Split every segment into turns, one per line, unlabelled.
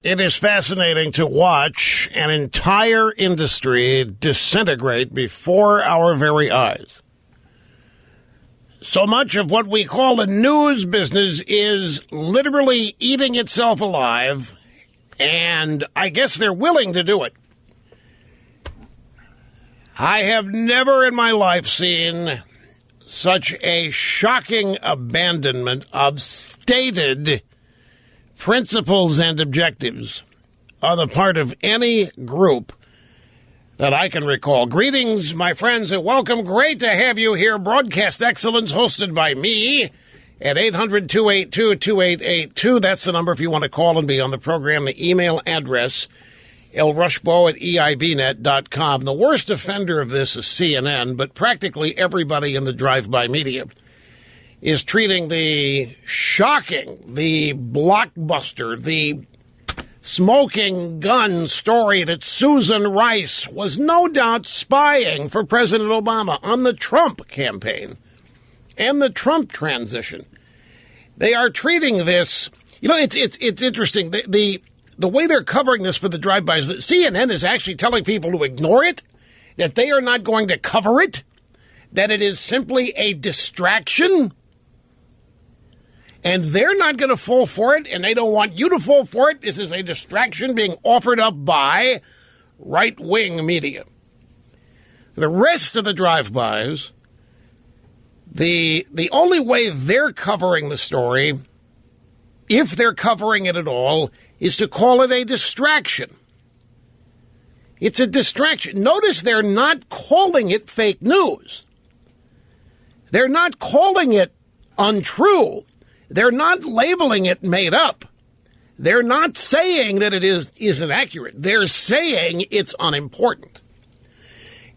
It is fascinating to watch an entire industry disintegrate before our very eyes. So much of what we call the news business is literally eating itself alive, and I guess they're willing to do it. I have never in my life seen such a shocking abandonment of stated principles and objectives on the part of any group that I can recall. Greetings, my friends, and welcome. Great to have you here. Broadcast Excellence, hosted by me at 800-282-2882. That's the number if you want to call and be on the program. The email address, lrushbo@eibnet.com. The worst offender of this is CNN, but practically everybody in the drive-by media is treating the shocking, the blockbuster, the smoking gun story that Susan Rice was no doubt spying for President Obama on the Trump campaign and the Trump transition. They are treating this, it's interesting. The way they're covering this for the drive-bys, that CNN is actually telling people to ignore it, that they are not going to cover it, that it is simply a distraction. And they're not going to fall for it, and they don't want you to fall for it. This is a distraction being offered up by right-wing media. The rest of the drive-bys, the only way they're covering the story, if they're covering it at all, is to call it a distraction. It's a distraction. Notice they're not calling it fake news. They're not calling it untrue. They're not labeling it made up. They're not saying that it isn't accurate. They're saying it's unimportant.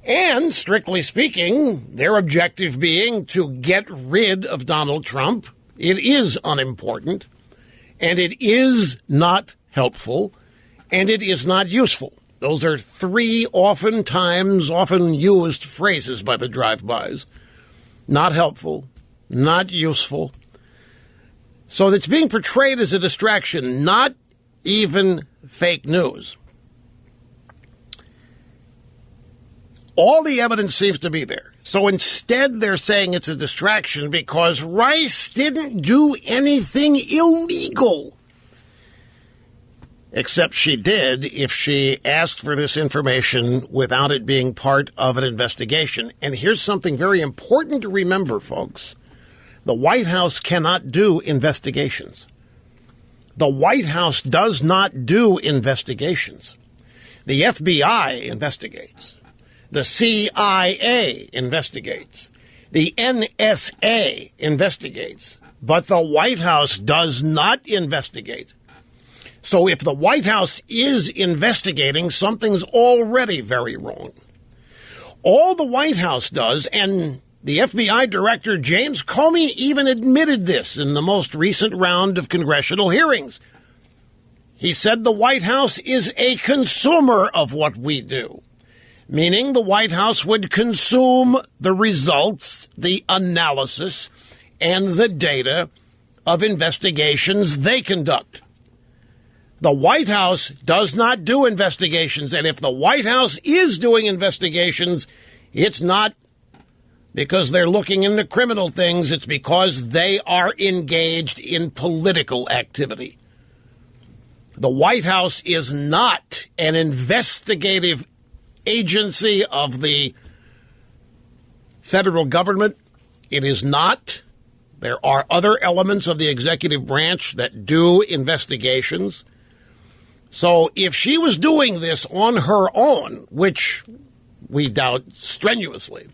And, strictly speaking, their objective being to get rid of Donald Trump. It is unimportant, and it is not helpful, and it is not useful. Those are three often used phrases by the drive-bys. Not helpful, not useful. So it's being portrayed as a distraction, not even fake news. All the evidence seems to be there. So instead, they're saying it's a distraction because Rice didn't do anything illegal. Except she did if she asked for this information without it being part of an investigation. And here's something very important to remember, folks. The White House cannot do investigations. The White House does not do investigations. The FBI investigates. The CIA investigates. The NSA investigates. But the White House does not investigate. So if the White House is investigating, something's already very wrong. All the White House does, and the FBI Director James Comey even admitted this in the most recent round of congressional hearings. He said the White House is a consumer of what we do, meaning the White House would consume the results, the analysis, and the data of investigations they conduct. The White House does not do investigations, and if the White House is doing investigations, it's not because they're looking into criminal things. It's because they are engaged in political activity. The White House is not an investigative agency of the federal government. It is not. There are other elements of the executive branch that do investigations. So if she was doing this on her own, which we doubt strenuously,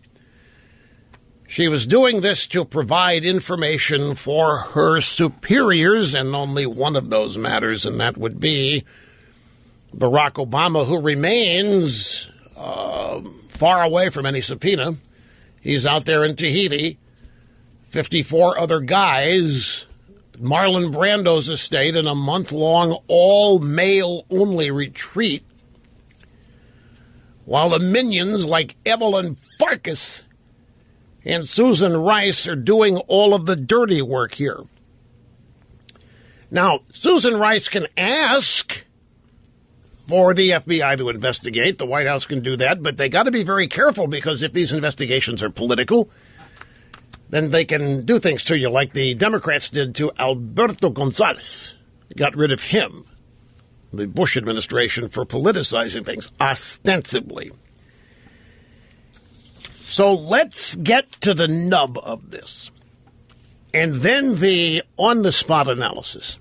she was doing this to provide information for her superiors, and only one of those matters, and that would be Barack Obama, who remains far away from any subpoena. He's out there in Tahiti. 54 other guys, Marlon Brando's estate, in a month-long all-male-only retreat, while the minions like Evelyn Farkas and Susan Rice are doing all of the dirty work here. Now, Susan Rice can ask for the FBI to investigate. The White House can do that, but they got to be very careful, because if these investigations are political, then they can do things to you like the Democrats did to Alberto Gonzalez. Got rid of him, the Bush administration, for politicizing things, ostensibly. So let's get to the nub of this, and then the on-the-spot analysis.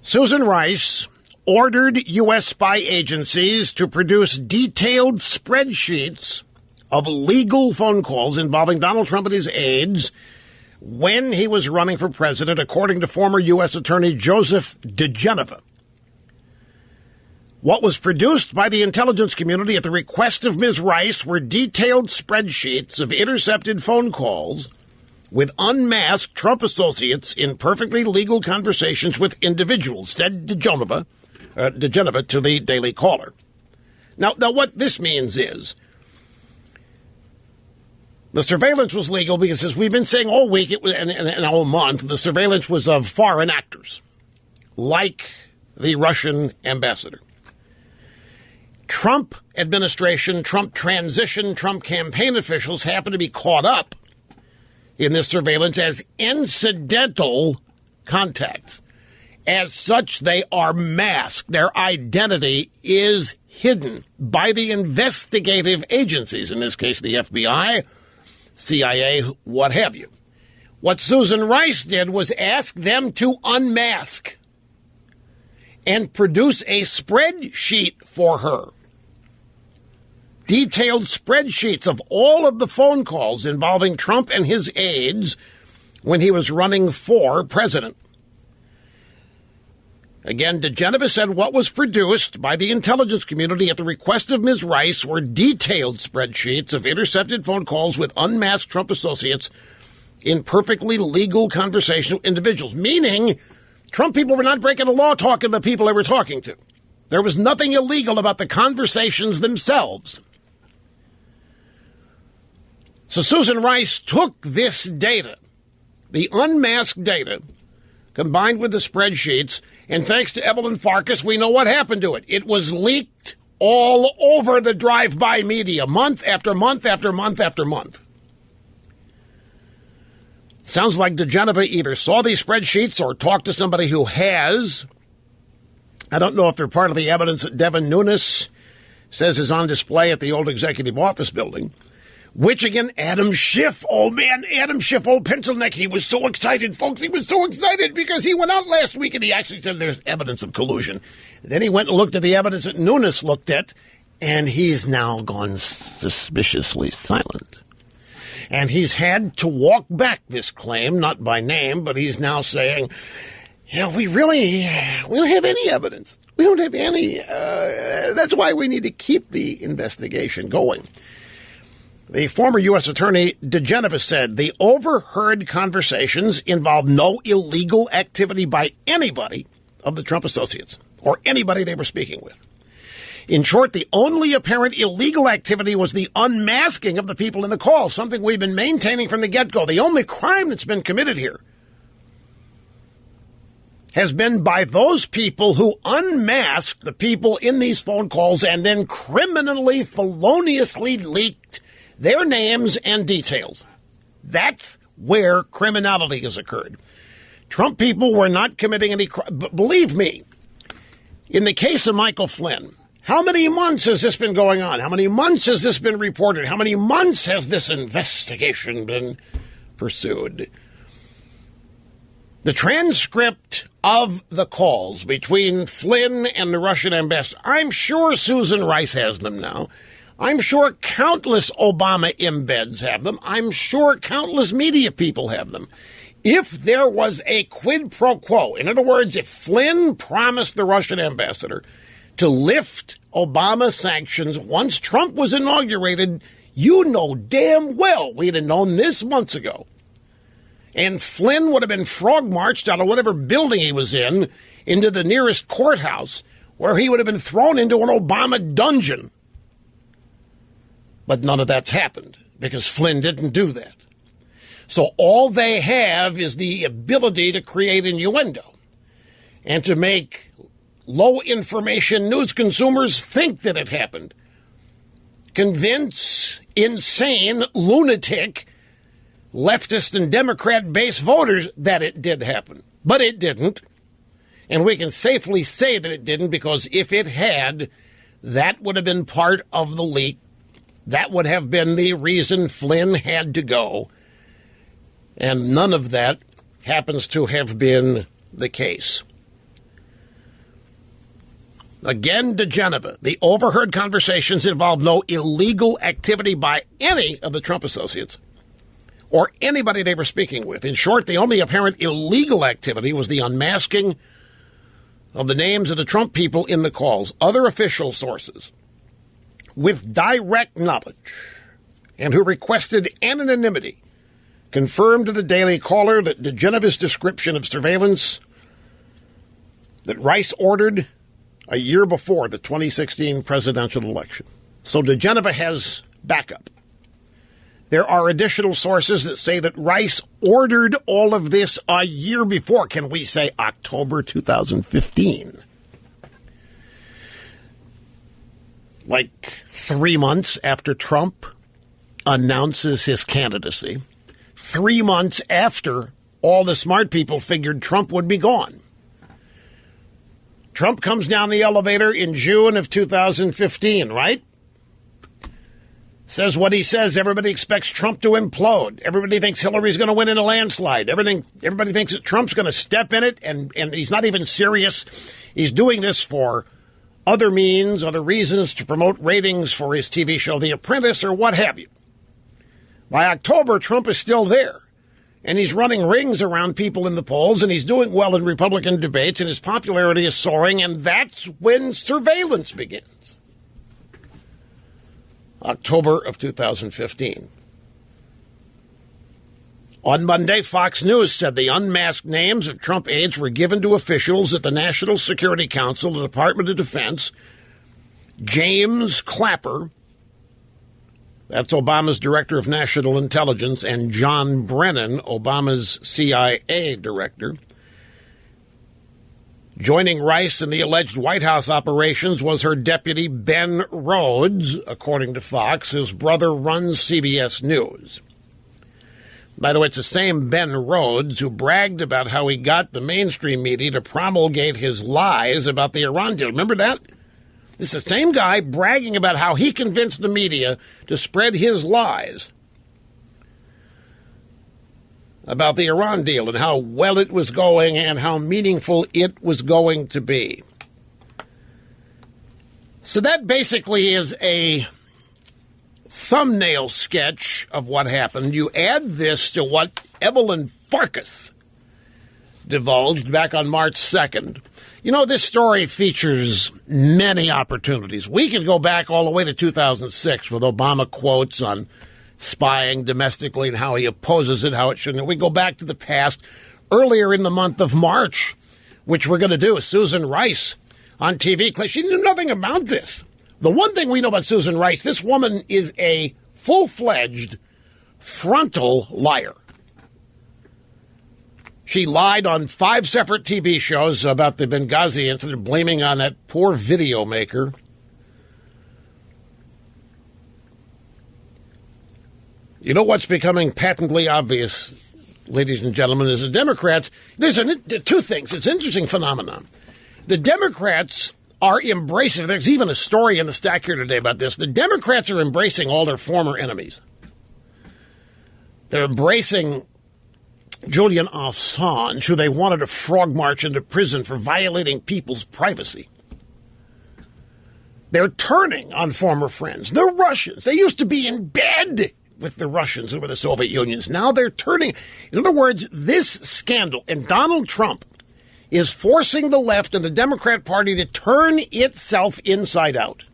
Susan Rice ordered U.S. spy agencies to produce detailed spreadsheets of legal phone calls involving Donald Trump and his aides when he was running for president, according to former U.S. Attorney Joseph DeGeneva. What was produced by the intelligence community at the request of Ms. Rice were detailed spreadsheets of intercepted phone calls with unmasked Trump associates in perfectly legal conversations with individuals, said DeGeneva to the Daily Caller. Now, what this means is the surveillance was legal because, as we've been saying all week and all month, the surveillance was of foreign actors, like the Russian ambassador. Trump administration, Trump transition, Trump campaign officials happen to be caught up in this surveillance as incidental contacts. As such, they are masked. Their identity is hidden by the investigative agencies, in this case the FBI, CIA, what have you. What Susan Rice did was ask them to unmask and produce a spreadsheet for her. Detailed spreadsheets of all of the phone calls involving Trump and his aides when he was running for president. Again, DeGeneva said what was produced by the intelligence community at the request of Ms. Rice were detailed spreadsheets of intercepted phone calls with unmasked Trump associates in perfectly legal conversational individuals, meaning Trump people were not breaking the law talking to the people they were talking to. There was nothing illegal about the conversations themselves. So Susan Rice took this data, the unmasked data, combined with the spreadsheets, and thanks to Evelyn Farkas, we know what happened to it. It was leaked all over the drive-by media, month after month after month after month. Sounds like DeGeneva either saw these spreadsheets or talked to somebody who has. I don't know if they're part of the evidence that Devin Nunes says is on display at the old executive office building. Which, again, Adam Schiff, old pencil neck, he was so excited, folks. He was so excited because he went out last week and he actually said there's evidence of collusion. Then he went and looked at the evidence that Nunes looked at, and he's now gone suspiciously silent. And he's had to walk back this claim, not by name, but he's now saying, yeah, we don't have any evidence. We don't have any. That's why we need to keep the investigation going. The former U.S. Attorney DeGeneva said the overheard conversations involved no illegal activity by anybody of the Trump associates or anybody they were speaking with. In short, the only apparent illegal activity was the unmasking of the people in the call, something we've been maintaining from the get-go. The only crime that's been committed here has been by those people who unmasked the people in these phone calls and then criminally, feloniously leaked their names and details. That's where criminality has occurred. Trump people were not committing any crime. Believe me, in the case of Michael Flynn, how many months has this been going on? How many months has this been reported? How many months has this investigation been pursued? The transcript of the calls between Flynn and the Russian ambassador, I'm sure Susan Rice has them now. I'm sure countless Obama embeds have them. I'm sure countless media people have them. If there was a quid pro quo, in other words, if Flynn promised the Russian ambassador to lift Obama sanctions once Trump was inaugurated, you know damn well we'd have known this months ago. And Flynn would have been frog-marched out of whatever building he was in into the nearest courthouse, where he would have been thrown into an Obama dungeon. But none of that's happened because Flynn didn't do that. So all they have is the ability to create innuendo and to make low information news consumers think that it happened. Convince insane, lunatic, leftist and Democrat-based voters that it did happen. But it didn't. And we can safely say that it didn't, because if it had, that would have been part of the leak. That would have been the reason Flynn had to go. And none of that happens to have been the case. Again, diGenova. The overheard conversations involved no illegal activity by any of the Trump associates or anybody they were speaking with. In short, the only apparent illegal activity was the unmasking of the names of the Trump people in the calls. Other official sources with direct knowledge and who requested anonymity confirmed to the Daily Caller that diGenova's description of surveillance that Rice ordered a year before the 2016 presidential election. So diGenova has backup. There are additional sources that say that Rice ordered all of this a year before. Can we say October 2015? Like 3 months after Trump announces his candidacy. 3 months after all the smart people figured Trump would be gone. Trump comes down the elevator in June of 2015, right? Says what he says. Everybody expects Trump to implode. Everybody thinks Hillary's going to win in a landslide. Everybody thinks that Trump's going to step in it, and he's not even serious. He's doing this for other means, other reasons, to promote ratings for his TV show The Apprentice or what have you. By October, Trump is still there. And he's running rings around people in the polls, and he's doing well in Republican debates, and his popularity is soaring, and that's when surveillance begins. October of 2015. On Monday, Fox News said the unmasked names of Trump aides were given to officials at the National Security Council, the Department of Defense. James Clapper, that's Obama's director of national intelligence, and John Brennan, Obama's CIA director. Joining Rice in the alleged White House operations was her deputy, Ben Rhodes, according to Fox. His brother runs CBS News. By the way, it's the same Ben Rhodes who bragged about how he got the mainstream media to promulgate his lies about the Iran deal. Remember that? It's the same guy bragging about how he convinced the media to spread his lies about the Iran deal and how well it was going and how meaningful it was going to be. So that basically is a thumbnail sketch of what happened. You add this to what Evelyn Farkas divulged back on March 2nd. You know, this story features many opportunities. We could go back all the way to 2006 with Obama quotes on spying domestically and how he opposes it, how it shouldn't. We go back to the past. Earlier in the month of March, which we're going to do, Susan Rice on TV. She knew nothing about this. The one thing we know about Susan Rice, this woman is a full-fledged frontal liar. She lied on 5 separate TV shows about the Benghazi incident, blaming on that poor video maker. You know what's becoming patently obvious, ladies and gentlemen, is the Democrats. There's two things. It's an interesting phenomenon. The Democrats are embracing, there's even a story in the stack here today about this. The Democrats are embracing all their former enemies. They're embracing Julian Assange, who they wanted to frog march into prison for violating people's privacy. They're turning on former friends. The Russians. They used to be in bed with the Russians over the Soviet Unions. Now they're turning. In other words, this scandal, and Donald Trump is forcing the left and the Democrat Party to turn itself inside out.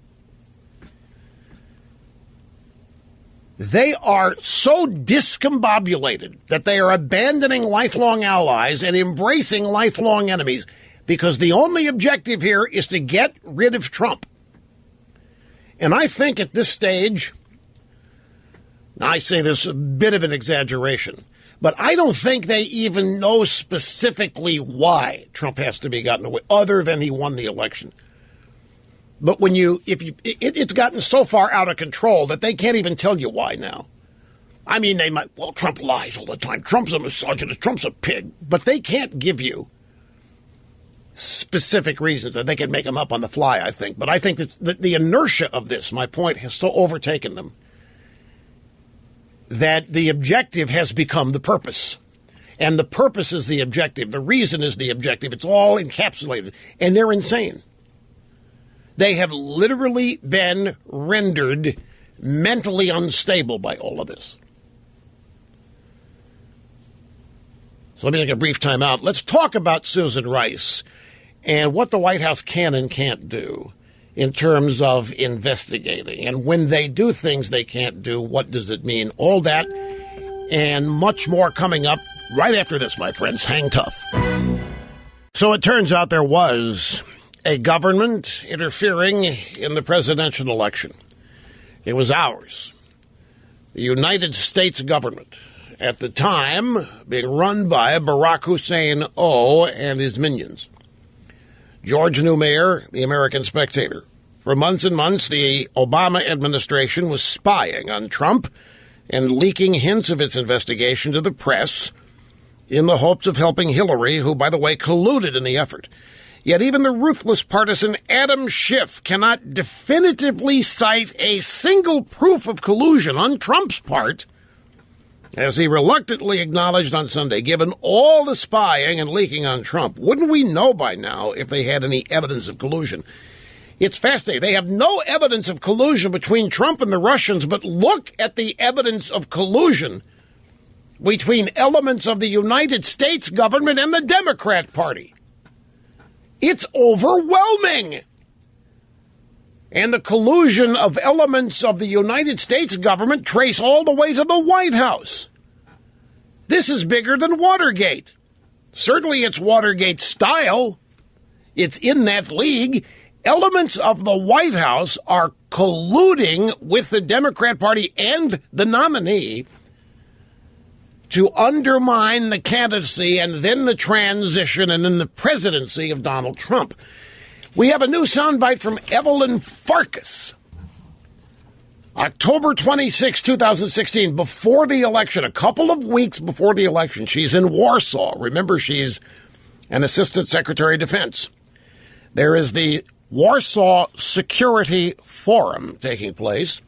They are so discombobulated that they are abandoning lifelong allies and embracing lifelong enemies because the only objective here is to get rid of Trump. And I think at this stage, I say this a bit of an exaggeration, But I don't think they even know specifically why Trump has to be gotten away, other than he won the election. But it's gotten so far out of control that they can't even tell you why now. I mean, they might, well, Trump lies all the time. Trump's a misogynist. Trump's a pig. But they can't give you specific reasons, and they can make them up on the fly, I think. But I think that the inertia of this, my point, has so overtaken them that the objective has become the purpose. And the purpose is the objective. The reason is the objective. It's all encapsulated. And they're insane. They have literally been rendered mentally unstable by all of this. So let me take a brief time out. Let's talk about Susan Rice and what the White House can and can't do in terms of investigating. And when they do things they can't do, what does it mean? All that and much more coming up right after this, my friends. Hang tough. So it turns out there was a government interfering in the presidential election. It was ours. The United States government, at the time being run by Barack Hussein O. and his minions. George Neumayer, the American Spectator. For months and months, the Obama administration was spying on Trump and leaking hints of its investigation to the press in the hopes of helping Hillary, who, by the way, colluded in the effort. Yet even the ruthless partisan Adam Schiff cannot definitively cite a single proof of collusion on Trump's part, as he reluctantly acknowledged on Sunday. Given all the spying and leaking on Trump, wouldn't we know by now if they had any evidence of collusion? It's fascinating. They have no evidence of collusion between Trump and the Russians, but look at the evidence of collusion between elements of the United States government and the Democrat Party. It's overwhelming. And the collusion of elements of the United States government trace all the way to the White House. This is bigger than Watergate. Certainly it's Watergate style. It's in that league. Elements of the White House are colluding with the Democrat Party and the nominee to undermine the candidacy and then the transition and then the presidency of Donald Trump. We have a new soundbite from Evelyn Farkas. October 26, 2016, before the election, a couple of weeks before the election, she's in Warsaw. Remember, she's an assistant secretary of defense. There is the Warsaw Security Forum taking place,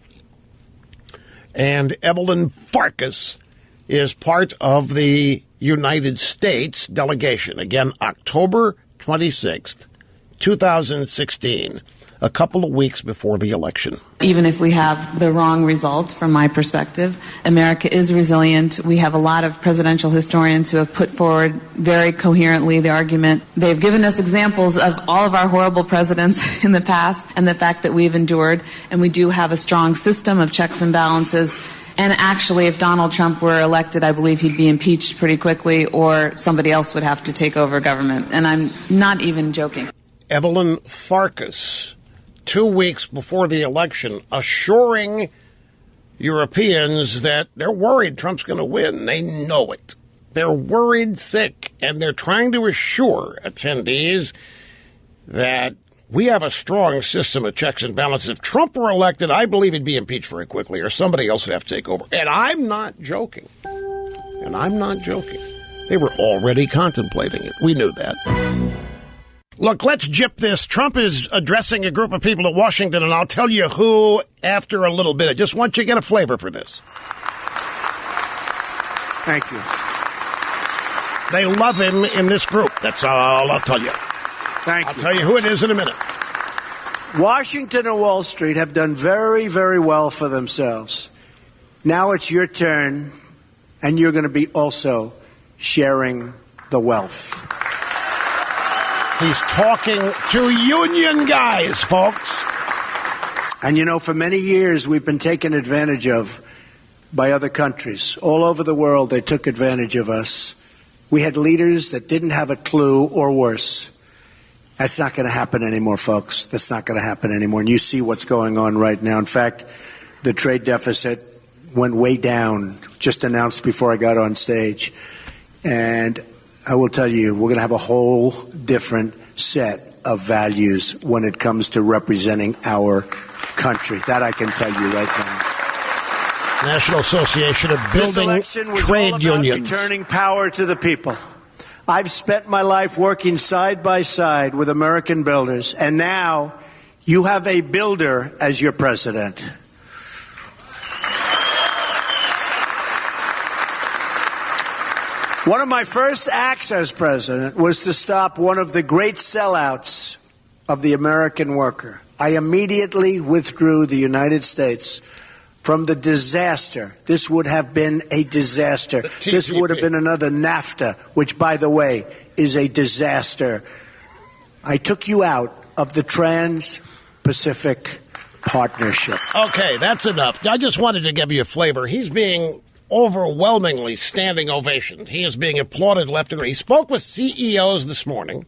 and Evelyn Farkas is part of the United States delegation. Again, October 26th, 2016, a couple of weeks before the election.
Even if we have the wrong result, from my perspective, America is resilient. We have a lot of presidential historians who have put forward very coherently the argument. They've given us examples of all of our horrible presidents in the past and the fact that we've endured, and we do have a strong system of checks and balances. And actually, if Donald Trump were elected, I believe he'd be impeached pretty quickly, or somebody else would have to take over government. And I'm not even joking.
Evelyn Farkas, 2 weeks before the election, assuring Europeans that they're worried Trump's going to win. They know it. They're worried sick, and they're trying to assure attendees that we have a strong system of checks and balances. If Trump were elected, I believe he'd be impeached very quickly, or somebody else would have to take over. And I'm not joking. They were already contemplating it. We knew that. Look, let's jip this. Trump is addressing a group of people at Washington, and I'll tell you who after a little bit. I just want you to get a flavor for this.
Thank you.
They love him in this group. That's all I'll tell you. I'll tell you who it is in a minute.
Washington and Wall Street have done very, very well for themselves. Now it's your turn, and you're going to be also sharing the wealth.
He's talking to union guys, folks.
And you know, for many years, we've been taken advantage of by other countries. All over the world, they took advantage of us. We had leaders that didn't have a clue, or worse. That's not going to happen anymore, folks. That's not going to happen anymore. And you see what's going on right now. In fact, the trade deficit went way down, just announced before I got on stage. And I will tell you, we're going to have a whole different set of values when it comes to representing our country. That I can tell you right now.
National Association of Building Trade Unions.
Returning power to the people. I've spent my life working side by side with American builders, and now you have a builder as your president. One of my first acts as president was to stop one of the great sellouts of the American worker. I immediately withdrew the United States from the disaster. This would have been a disaster. This would have been another NAFTA, which, by the way, is a disaster. I took you out of the Trans-Pacific Partnership.
Okay, that's enough. I just wanted to give you a flavor. He's being overwhelmingly standing ovation. He is being applauded left and right. He spoke with CEOs this morning.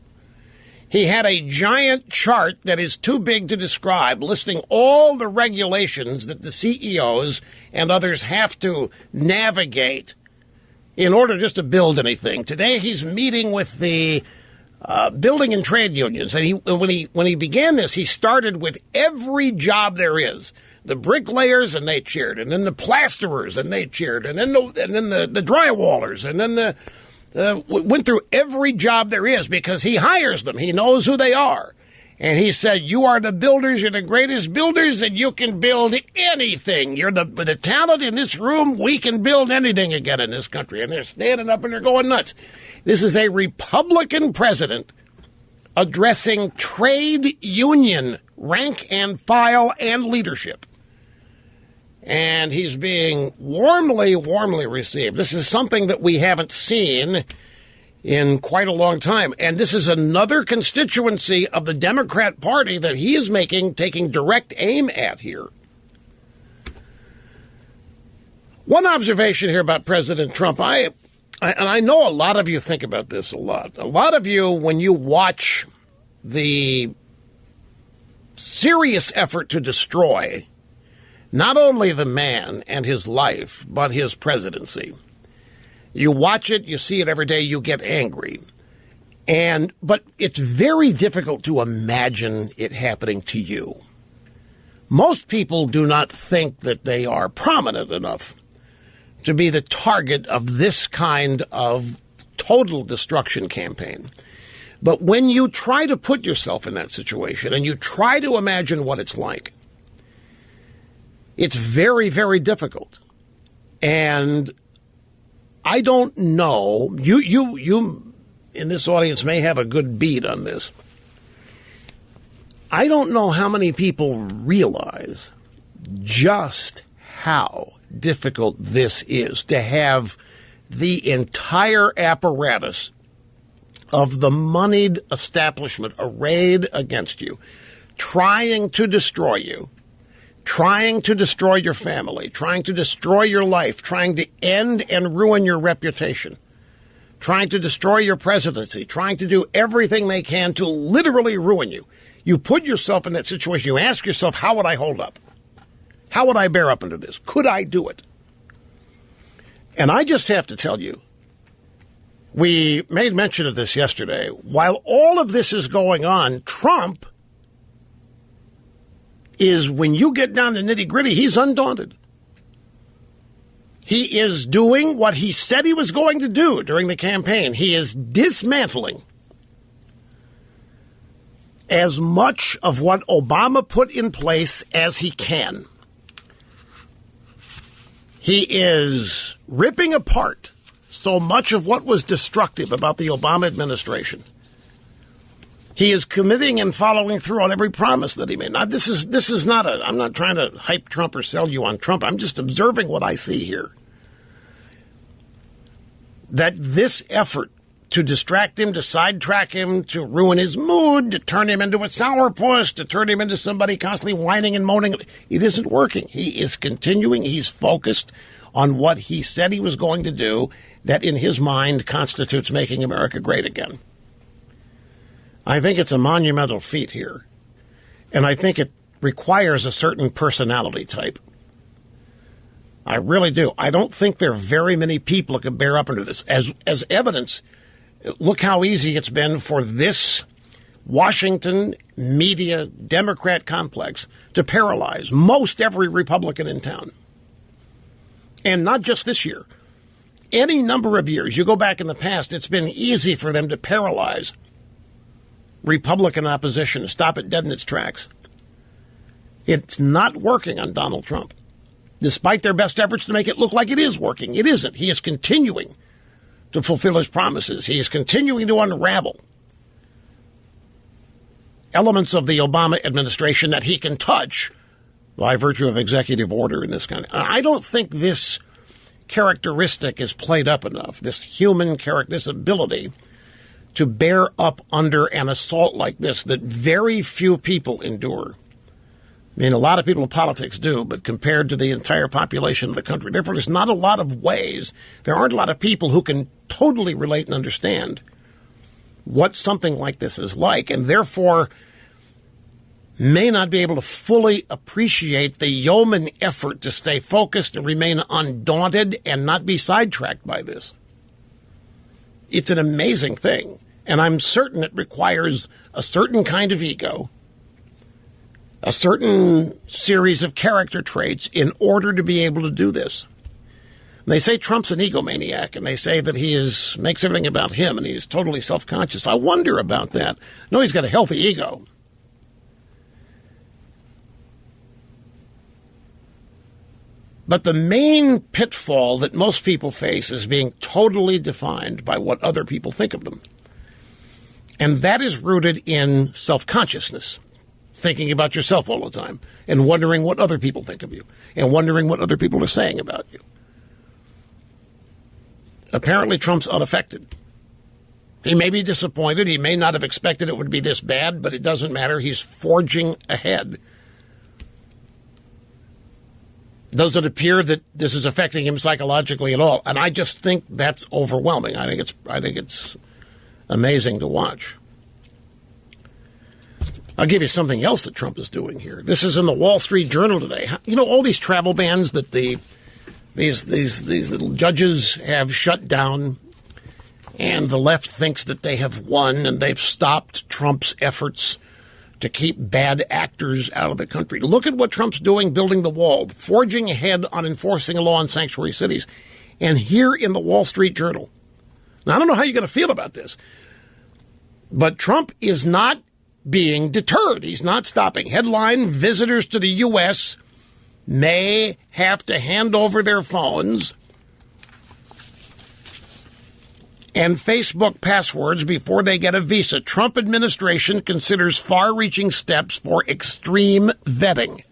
He had a giant chart that is too big to describe, listing all the regulations that the CEOs and others have to navigate in order just to build anything. Today he's meeting with the building and trade unions. And when he began this, he started with every job there is. The bricklayers, and they cheered, and then the plasterers, and they cheered, and then the drywallers, and then went through every job there is because he hires them. He knows who they are. And he said, you are the builders, you're the greatest builders, and you can build anything. You're the talent in this room, we can build anything again in this country. And they're standing up and they're going nuts. This is a Republican president addressing trade union rank and file and leadership. And he's being warmly received. This is something that we haven't seen in quite a long time. And this is another constituency of the Democrat Party that he is taking direct aim at here. One observation here about President Trump, and I know a lot of you think about this a lot. A lot of you, when you watch the serious effort to destroy not only the man and his life, but his presidency. You watch it, you see it every day, you get angry. But it's very difficult to imagine it happening to you. Most people do not think that they are prominent enough to be the target of this kind of total destruction campaign. But when you try to put yourself in that situation and you try to imagine what it's like, it's very, very difficult. And I don't know, you in this audience may have a good beat on this. I don't know how many people realize just how difficult this is to have the entire apparatus of the moneyed establishment arrayed against you, trying to destroy you, trying to destroy your family, trying to destroy your life, trying to end and ruin your reputation, trying to destroy your presidency, trying to do everything they can to literally ruin you. You put yourself in that situation. You ask yourself, how would I hold up? How would I bear up under this? Could I do it? And I just have to tell you, we made mention of this yesterday. While all of this is going on, Trump is, when you get down to nitty-gritty, he's undaunted. He is doing what he said he was going to do during the campaign. He is dismantling as much of what Obama put in place as he can. He is ripping apart so much of what was destructive about the Obama administration. He is committing and following through on every promise that he made. Now, this is not I'm not trying to hype Trump or sell you on Trump. I'm just observing what I see here. That this effort to distract him, to sidetrack him, to ruin his mood, to turn him into a sourpuss, to turn him into somebody constantly whining and moaning, it isn't working. He is continuing. He's focused on what he said he was going to do, that in his mind constitutes making America great again. I think it's a monumental feat here, and I think it requires a certain personality type. I really do. I don't think there are very many people who can bear up under this. As evidence, look how easy it's been for this Washington media Democrat complex to paralyze most every Republican in town. And not just this year. Any number of years, you go back in the past, it's been easy for them to paralyze Republican opposition, to stop it dead in its tracks. It's not working on Donald Trump. Despite their best efforts to make it look like it is working, it isn't. He is continuing to fulfill his promises. He is continuing to unravel elements of the Obama administration that he can touch by virtue of executive order in this kind of. I don't think this characteristic is played up enough, this human character, this ability to bear up under an assault like this that very few people endure. I mean, a lot of people in politics do, but compared to the entire population of the country, therefore there's not a lot of ways, there aren't a lot of people who can totally relate and understand what something like this is like, and therefore may not be able to fully appreciate the yeoman effort to stay focused and remain undaunted and not be sidetracked by this. It's an amazing thing, and I'm certain it requires a certain kind of ego, a certain series of character traits in order to be able to do this. And they say Trump's an egomaniac, and they say that he makes everything about him, and he's totally self-conscious. I wonder about that. No, he's got a healthy ego. But the main pitfall that most people face is being totally defined by what other people think of them. And that is rooted in self-consciousness, thinking about yourself all the time and wondering what other people think of you and wondering what other people are saying about you. Apparently, Trump's unaffected. He may be disappointed. He may not have expected it would be this bad, but it doesn't matter. He's forging ahead. Does it appear that this is affecting him psychologically at all? And I just think that's overwhelming. I think it's amazing to watch. I'll give you something else that Trump is doing here. This is in the Wall Street Journal today. You know, all these travel bans that these little judges have shut down, and the left thinks that they have won and they've stopped Trump's efforts to keep bad actors out of the country. Look at what Trump's doing, building the wall, forging ahead on enforcing a law in sanctuary cities. And here in the Wall Street Journal, now I don't know how you're going to feel about this, but Trump is not being deterred. He's not stopping. Headline, visitors to the U.S. may have to hand over their phones and Facebook passwords before they get a visa. Trump administration considers far-reaching steps for extreme vetting.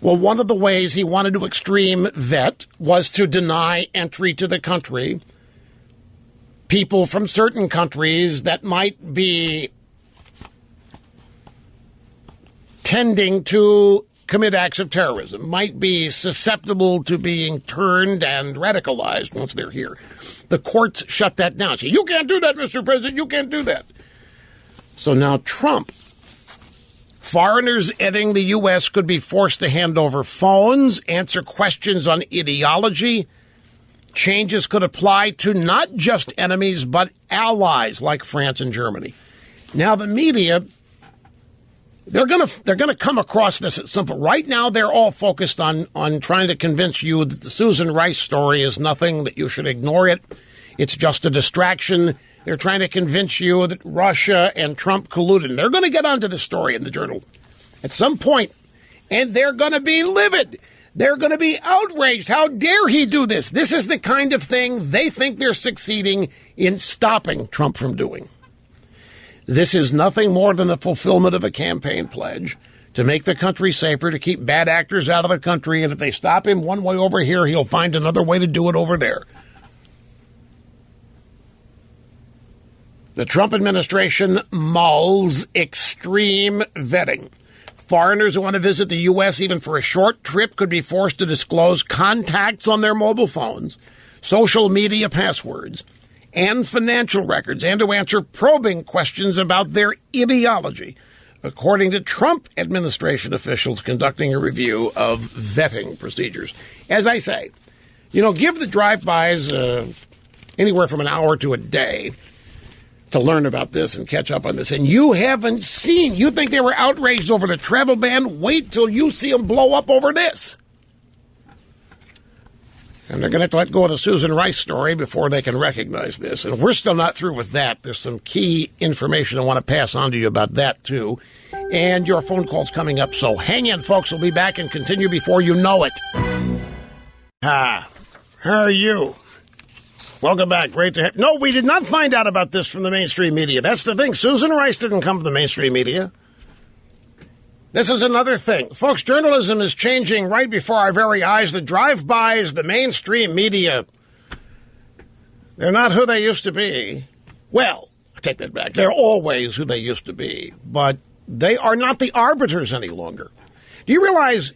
Well, one of the ways he wanted to extreme vet was to deny entry to the country people from certain countries that might be tending to commit acts of terrorism, might be susceptible to being turned and radicalized once they're here. The courts shut that down. Say, you can't do that, Mr. President, you can't do that. So now Trump, foreigners entering the U.S. could be forced to hand over phones, answer questions on ideology. Changes could apply to not just enemies, but allies like France and Germany. Now the media, they're gonna come across this at some point. Right now, they're all focused on trying to convince you that the Susan Rice story is nothing, that you should ignore it. It's just a distraction. They're trying to convince you that Russia and Trump colluded. And they're going to get onto the story in the Journal at some point, and they're going to be livid. They're going to be outraged. How dare he do this? This is the kind of thing they think they're succeeding in stopping Trump from doing. This is nothing more than the fulfillment of a campaign pledge to make the country safer, to keep bad actors out of the country, and if they stop him one way over here, he'll find another way to do it over there. The Trump administration mulls extreme vetting. Foreigners who want to visit the U.S. even for a short trip could be forced to disclose contacts on their mobile phones, social media passwords, and financial records, and to answer probing questions about their ideology. according to Trump administration officials conducting a review of vetting procedures. As I say, give the drive-bys anywhere from an hour to a day to learn about this and catch up on this. And you haven't seen, you think they were outraged over the travel ban? Wait till you see them blow up over this. And they're going to have to let go of the Susan Rice story before they can recognize this. And we're still not through with that. There's some key information I want to pass on to you about that, too. And your phone call's coming up. So hang in, folks. We'll be back and continue before you know it. How are you? Welcome back. Great to have... No, we did not find out about this from the mainstream media. That's the thing. Susan Rice didn't come from the mainstream media. This is another thing. Folks, journalism is changing right before our very eyes. The drive-bys, the mainstream media, they're not who they used to be. Well, I take that back. They're always who they used to be, but they are not the arbiters any longer. Do you realize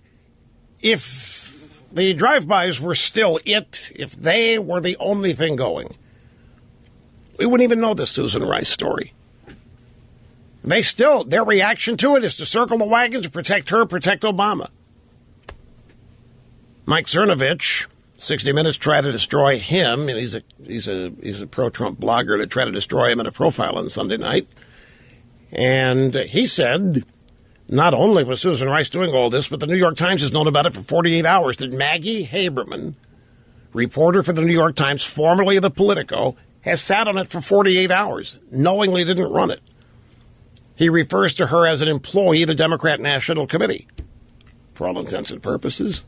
if the drive-bys were still it, if they were the only thing going, we wouldn't even know this Susan Rice story. Their reaction to it is to circle the wagons, protect her, protect Obama. Mike Cernovich, 60 Minutes tried to destroy him, and he's a pro-Trump blogger that tried to destroy him in a profile on Sunday night. And he said, not only was Susan Rice doing all this, but the New York Times has known about it for 48 hours, that Maggie Haberman, reporter for the New York Times, formerly of the Politico, has sat on it for 48 hours, knowingly didn't run it. He refers to her as an employee of the Democrat National Committee, for all intents and purposes.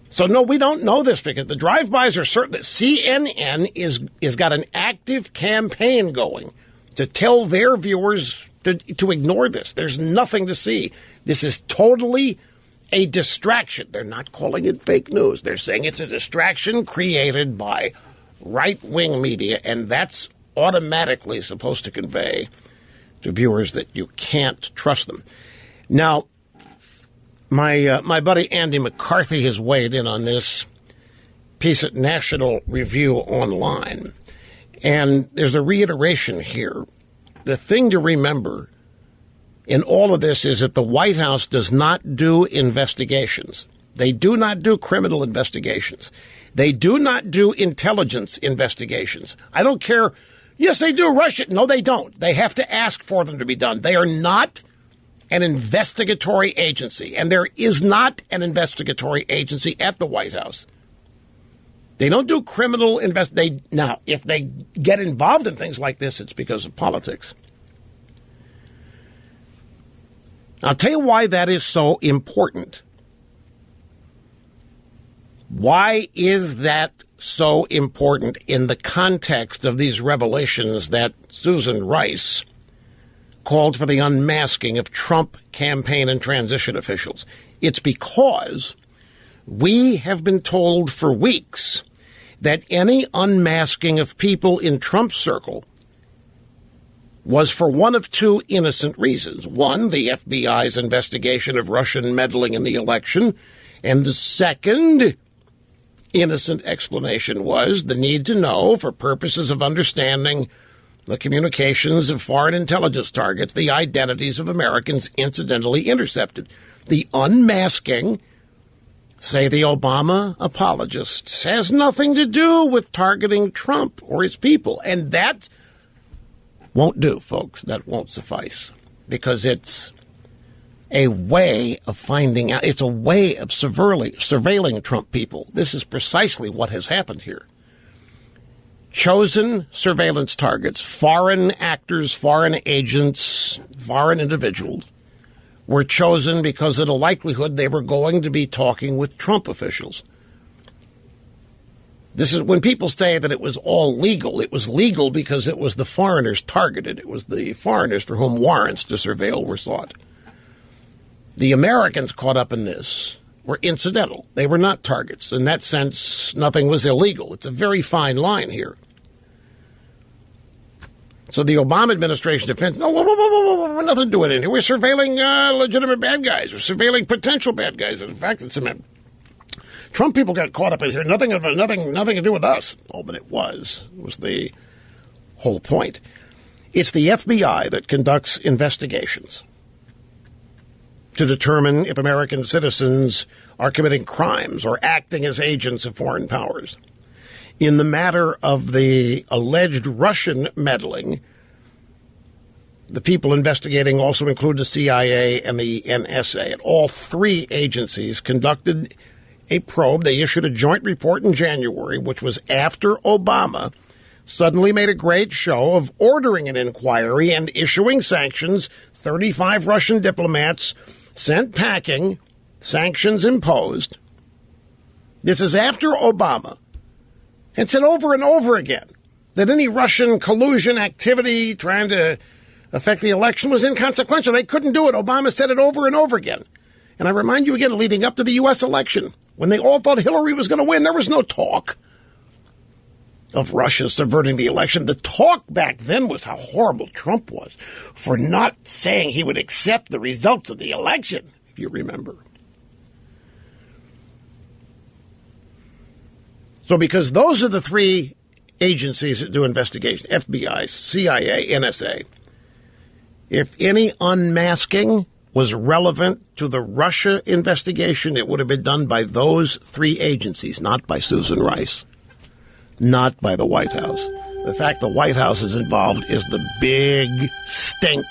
So, no, we don't know this because the drive-bys are certain that CNN is got an active campaign going to tell their viewers to ignore this. There's nothing to see. This is totally a distraction. They're not calling it fake news. They're saying it's a distraction created by right-wing media, and that's automatically supposed to convey to viewers that you can't trust them. Now, my buddy Andy McCarthy has weighed in on this piece at National Review Online, and there's a reiteration here. The thing to remember in all of this is that the White House does not do investigations. They do not do criminal investigations. They do not do intelligence investigations. I don't care. Yes, they do Russia. No, they don't. They have to ask for them to be done. They are not an investigatory agency, and there is not an investigatory agency at the White House. They don't do criminal Now, if they get involved in things like this, it's because of politics. I'll tell you why that is so important. Why is that so important in the context of these revelations that Susan Rice called for the unmasking of Trump campaign and transition officials? It's because we have been told for weeks that any unmasking of people in Trump's circle was for one of two innocent reasons. One, the FBI's investigation of Russian meddling in the election, and the second innocent explanation was the need to know, for purposes of understanding the communications of foreign intelligence targets, the identities of Americans incidentally intercepted. The unmasking, say the Obama apologists, has nothing to do with targeting Trump or his people. And that won't do, folks. That won't suffice, because it's a way of finding out. It's a way of surveilling Trump people. This is precisely what has happened here. Chosen surveillance targets, foreign actors, foreign agents, foreign individuals, were chosen because of the likelihood they were going to be talking with Trump officials. This is when people say that it was all legal. It was legal because it was the foreigners targeted. It was the foreigners for whom warrants to surveil were sought. The Americans caught up in this were incidental. They were not targets. In that sense, nothing was illegal. It's a very fine line here. So the Obama administration defense, no, nothing to do with it. We're surveilling legitimate bad guys. We're surveilling potential bad guys. In fact, it's Trump people got caught up in here. Nothing to do with us. Oh, but it was the whole point. It's the FBI that conducts investigations to determine if American citizens are committing crimes or acting as agents of foreign powers. In the matter of the alleged Russian meddling, the people investigating also include the CIA and the NSA. And all three agencies conducted a probe. They issued a joint report in January, which was after Obama suddenly made a great show of ordering an inquiry and issuing sanctions. 35 Russian diplomats sent packing, sanctions imposed. This is after Obama. And said over and over again that any Russian collusion activity trying to affect the election was inconsequential. They couldn't do it. Obama said it over and over again. And I remind you again, leading up to the U.S. election, when they all thought Hillary was going to win, there was no talk of Russia subverting the election. The talk back then was how horrible Trump was for not saying he would accept the results of the election, if you remember. So because those are the three agencies that do investigations, FBI, CIA, NSA, if any unmasking was relevant to the Russia investigation, it would have been done by those three agencies, not by Susan Rice, not by the White House. The fact the White House is involved is the big stink.